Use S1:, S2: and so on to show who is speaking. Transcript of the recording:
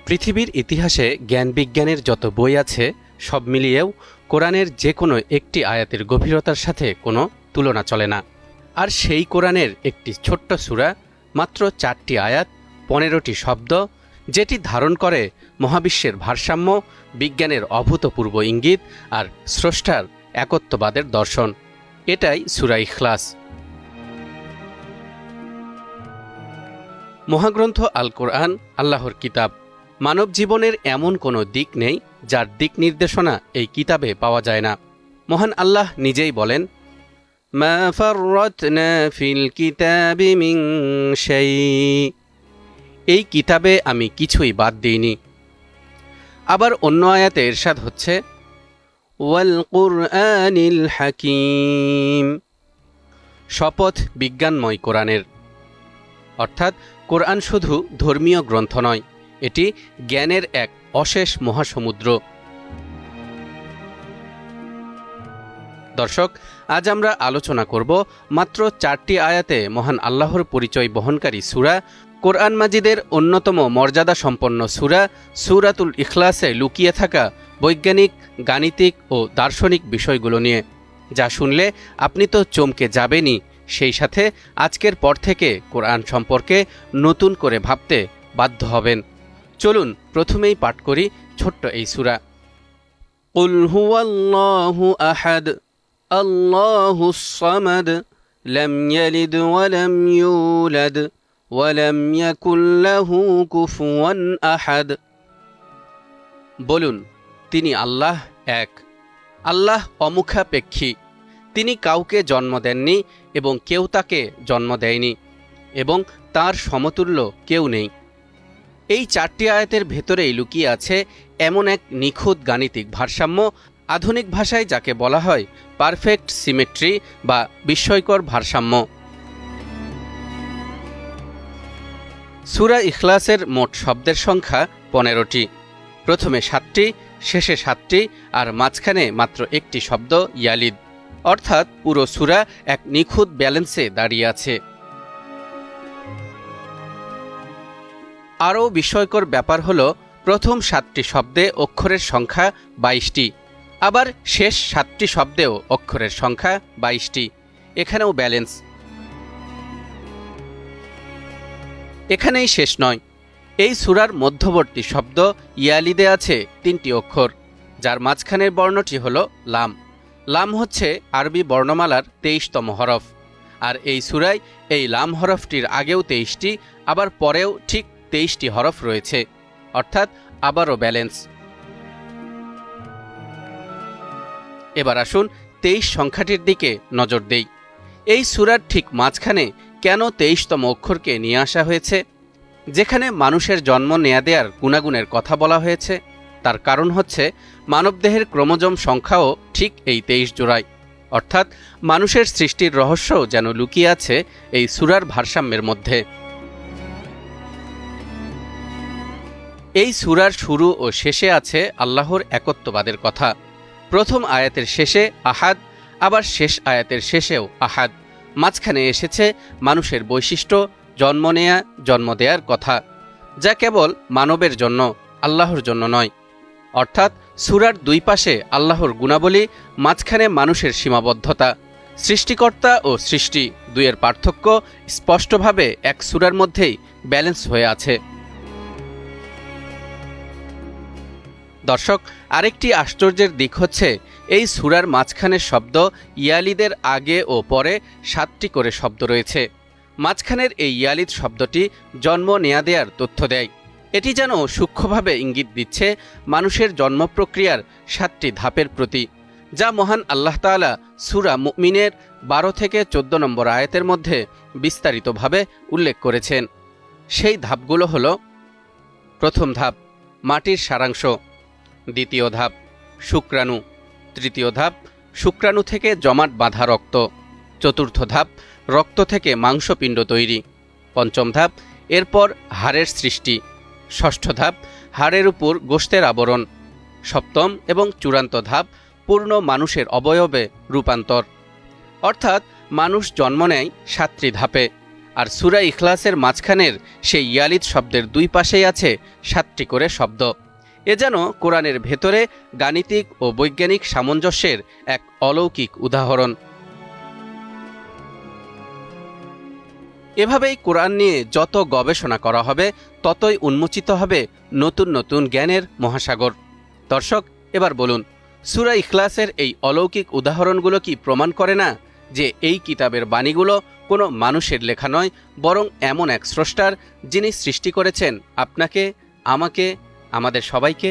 S1: পৃথিবীর ইতিহাসে জ্ঞান বিজ্ঞানের যত বই আছে সব মিলিয়েও কোরআনের যে কোনো একটি আয়াতের গভীরতার সাথে কোনো তুলনা চলে না। আর সেই কোরআনের একটি ছোট্ট সূরা, মাত্র 4টি আয়াত, 15টি শব্দ, যেটি ধারণ করে মহাবিশ্বের ভারসাম্য, বিজ্ঞানের অভূতপূর্ব ইঙ্গিত আর স্রষ্টার একত্ববাদের দর্শন। এটাই সূরা ইখলাস। মহাগ্রন্থ আল কোরআন আল্লাহর কিতাব। মানব জীবনের এমন কোনো দিক নেই যার দিক নির্দেশনা এই কিতাবে পাওয়া যায় না। মহান আল্লাহ নিজেই বলেন, মা ফাররাতনা ফিল কিতাবি মিন শাই, এই কিতাবে আমি কিছুই বাদ দিইনি। আবার অন্য আয়াতে ইরশাদ হচ্ছে, ওয়াল কুরআনিল হাকিম, শপথ বিজ্ঞানময় কোরআনের। অর্থাৎ কোরআন শুধু ধর্মীয় গ্রন্থ নয়, এটি জ্ঞানের এক অশেষ মহাসমুদ্র। দর্শক, আজ আমরা আলোচনা করব মাত্র 4টি আয়াতে মহান আল্লাহর পরিচয় বহনকারী সূরা, কোরআন মাজিদের অন্যতম মর্যাদা সম্পন্ন সূরা সূরাতুল ইখলাসে লুকিয়ে থাকা বৈজ্ঞানিক, গাণিতিক ও দার্শনিক বিষয়গুলো নিয়ে, যা শুনলে আপনি তো চমকে যাবেনই, সেই সাথে আজকের পর থেকে কোরআন সম্পর্কে নতুন করে ভাবতে বাধ্য হবেন। চলুন প্রথমেই পাঠ করি ছোট্ট এই সূরা। কুল হুয়াল্লাহু আহাদ, আল্লাহুস সামাদ, লাম ইয়ালিদ ওয়া লাম ইউলাদ ওয়া লাম ইয়াকুল লাহু কুফুয়ান আহাদ। বলুন, তিনি আল্লাহ এক, আল্লাহ অমুখাপেক্ষী, তিনি কাউকে জন্ম দেননি এবং কেউ তাকে জন্ম দেয়নি, এবং তার সমতুল্য কেউ নেই। এই 4টি আয়াতের ভেতরেই লুকিয়ে আছে এমন এক নিখুঁত গাণিতিক ভারসাম্য, আধুনিক ভাষায় যাকে বলা হয় পারফেক্ট সিমেট্রি বা বিস্ময়কর ভারসাম্য। সূরা ইখলাসের মোট শব্দের সংখ্যা 15টি। প্রথমে 7টি, শেষে 7টি, আর মাঝখানে মাত্র একটি শব্দ ইয়ালিদ। অর্থাৎ পুরো সূরা এক নিখুঁত ব্যালেন্সে দাঁড়িয়ে আছে। আরও বিস্ময়কর ব্যাপার হল, প্রথম 7টি শব্দে অক্ষরের সংখ্যা 22টি, আবার শেষ 7টি শব্দেও অক্ষরের সংখ্যা 22টি। এখানেও ব্যালেন্স। এখানেই শেষ নয়, এই সূরার মধ্যবর্তী শব্দ ইয়ালিদে আছে 3টি অক্ষর, যার মাঝখানের বর্ণটি হল লাম। লাম হচ্ছে আরবি বর্ণমালার 23তম হরফ, আর এই সূরায় এই লাম হরফটির আগেও 23টি, আবার পরেও ঠিক 23টি হরফ রয়েছে, অর্থাৎ আবারও ব্যালেন্স। এবার আসুন 23 সংখ্যাটির দিকে নজর দেই। এই সূরার ঠিক মাঝখানে কেন 23তম অক্ষরকে নিয়ে আসা হয়েছে? যেখানে মানুষের জন্ম নেয়া দেয়ার গুণাগুণের কথা বলা হয়েছে, তার কারণ হচ্ছে মানবদেহের ক্রোমোজোম সংখ্যাও ঠিক এই 23 জোড়ায়। অর্থাৎ মানুষের সৃষ্টির রহস্য যেন লুকিয়ে আছে এই সূরার ভারসাম্যের মধ্যে। এই সূরার শুরু ও শেষে আছে আল্লাহর একত্ববাদের কথা। প্রথম আয়াতের শেষে আহাদ, আবার শেষ আয়াতের শেষেও আহাদ। মাঝখানে এসেছে মানুষের বৈশিষ্ট্য, জন্ম নেয়া, জন্ম দেয়ার কথা, যা কেবল মানবের জন্য, আল্লাহর জন্য নয়। অর্থাৎ সূরার দুই পাশে আল্লাহর গুণাবলী, মাঝখানে মানুষের সীমাবদ্ধতা। সৃষ্টিকর্তা ও সৃষ্টি দুইয়ের পার্থক্য স্পষ্টভাবে এক সূরার মধ্যেই ব্যালেন্স হয়ে আছে। দর্শক, আরেকটি আশ্চর্যের দিক হচ্ছে এই সূরার মাঝখানের শব্দ ইয়ালিদের আগে ও পরে 7টি করে শব্দ রয়েছে। মাঝখানের এই ইয়ালিদ শব্দটি জন্ম নেয়া দেয়ার তথ্য দেয়। এটি যেন সূক্ষ্মভাবে ইঙ্গিত দিচ্ছে মানুষের জন্ম প্রক্রিয়ার 7টি ধাপের প্রতি, যা মহান আল্লাহ তাআলা সূরা মুমিনের 12 থেকে 14 নম্বর আয়াতের মধ্যে বিস্তারিতভাবে উল্লেখ করেছেন। সেই ধাপগুলো হল: প্রথম ধাপ মাটির সারাংশ, দ্বিতীয় ধাপ শুক্রাণু, তৃতীয় ধাপ শুক্রাণু থেকে জমাট বাঁধা রক্ত, চতুর্থ ধাপ রক্ত থেকে মাংসপিণ্ড তৈরি, পঞ্চম ধাপ এরপর হাড়ের সৃষ্টি, ষষ্ঠ ধাপ হাড়ের উপর গোশতের আবরণ, সপ্তম এবং চূড়ান্ত ধাপ পূর্ণ মানুষের অবয়বে রূপান্তর। অর্থাৎ মানুষ জন্ম নেয় 7টি ধাপে, আর সূরা ইখলাসের মাঝখানের সেই ইয়ালিদ শব্দের দুই পাশেই আছে 7টি করে শব্দ। এ যেন কোরআনের ভেতরে গাণিতিক ও বৈজ্ঞানিক সামঞ্জস্যের এক অলৌকিক উদাহরণ। এভাবেই কোরআন নিয়ে যত গবেষণা করা হবে ততই উন্মোচিত হবে নতুন নতুন জ্ঞানের মহাসাগর। দর্শক, এবার বলুন, সূরা ইখলাসের এই অলৌকিক উদাহরণগুলো কি প্রমাণ করে না যে এই কিতাবের বাণীগুলো কোনো মানুষের লেখা নয়, বরং এমন এক স্রষ্টার, যিনি সৃষ্টি করেছেন আপনাকে, আমাকে, আমাদের সবাইকে?